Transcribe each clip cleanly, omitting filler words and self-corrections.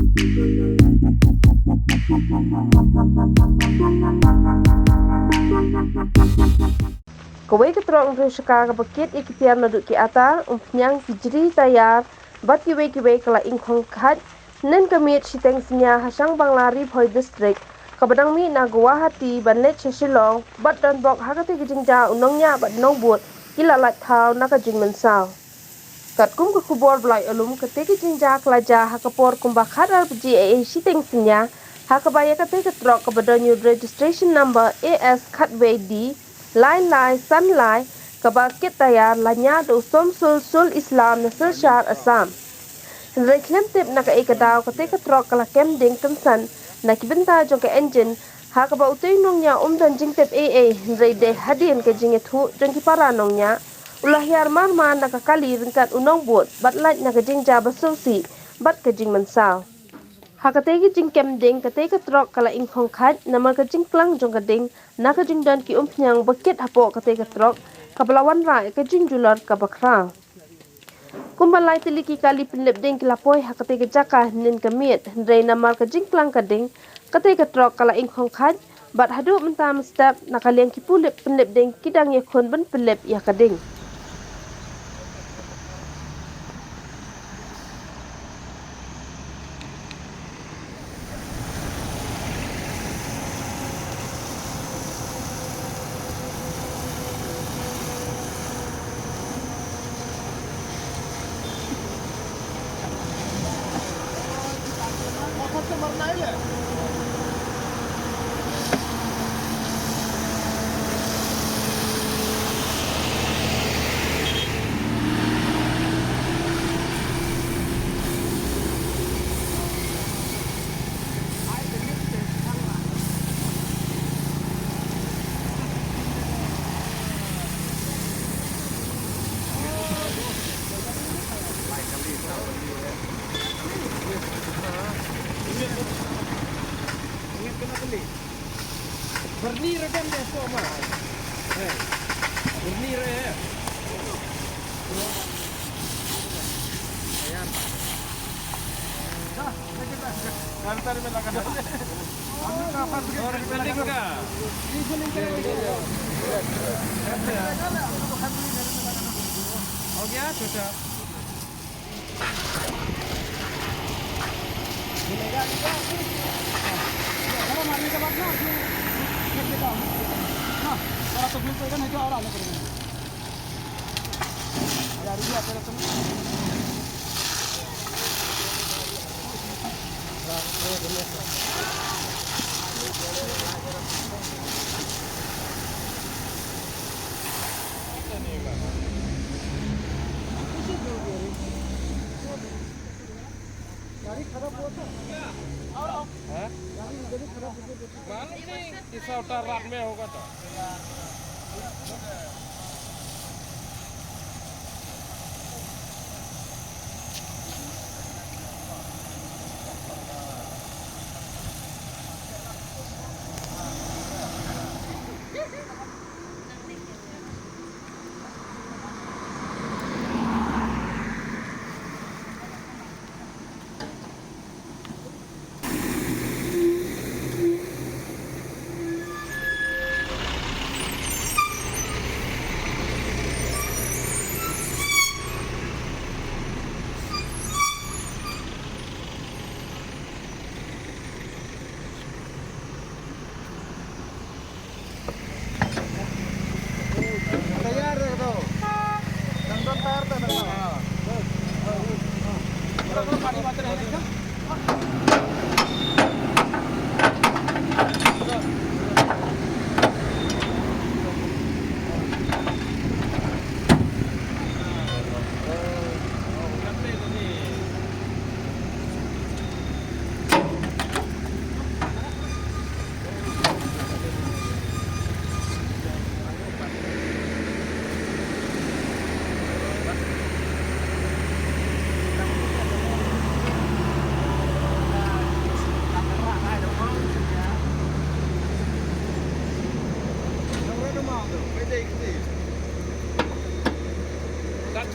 Kawai keterang rusuka kapakit ikitiar naduk ki atar umpenyang kijri tayar bat kiwe kala ingkong khat nen kamit siteng senya hasang banglari phoi district kabadang mi na Guwahati banet Shillong bat dan bok hakati kijingja unongnya bat nobut ilalat thau nakajing mensau kat kum ke kubor blai alum kete kijingja klaja hakapor kumba kharar bji siteng senya hakabaya kate ketrok kabadang new registration number AS khatway D Lai Sanlai kabakit tayar lanya do sul Islam na Silshar Assam. Henry klem tip na kaikadaw kate katrok kala kem ding kansan na kibenta jong ka engine ha kaba utoy nong nya dan jing tip AA Henry de hadin ke jing ethu jong ki para nong nya ulah yar marma na kakali ringkat unong buat bat lait na ka jing jaba sulsi bat ka jing mansao. Hakategi jing kem ding kate katrok kala ingkong khat namar ka jing klang jong ka ding na ka jing dan ki umpnyang bakit hapo kate katrok kabalawan ra ka jing jular ka bakra kumbalai tiliki kali pinlep ding kilapoy hakate ka jaka nin kamit ndrei namar ka jing klang ka ding kate katrok kala ingkong khat bat hadu mentam step nakaliang ki pulip pinlep ding kidang ye khon ban pinlep ya ka ding Berni redam dia semua. Berni re. Ayan. Kantar में लगा दे. हम का पास और बिल्डिंग का. ये बिल्डिंग हो गया छोटा. मिलेगा kalau मारने के बाद ना हाँ थोड़ा तो फिर तो नहीं तो और आने पड़ेगा यार ये आपका तो गाड़ी खराब हुआ था मालूम नहीं किस अवतार रात में होगा तो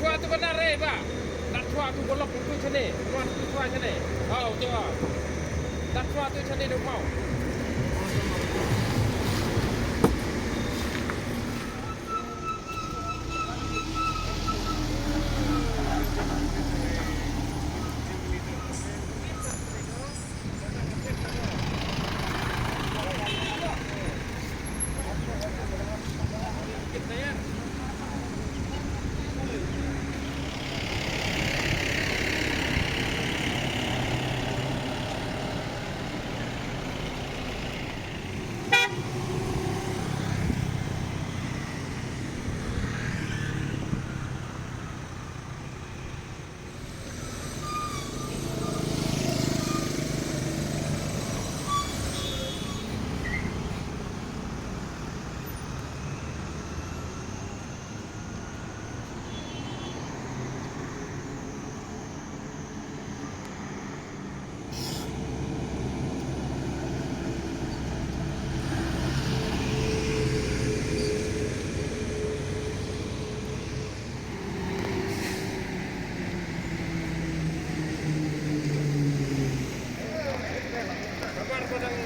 Tua tu benar eh, Pak. Tak tua tu golok itu sini. Tuan tu tua sini. Oh, tengok. Tak keluar tu macam ni dia mau. Sabar, padang.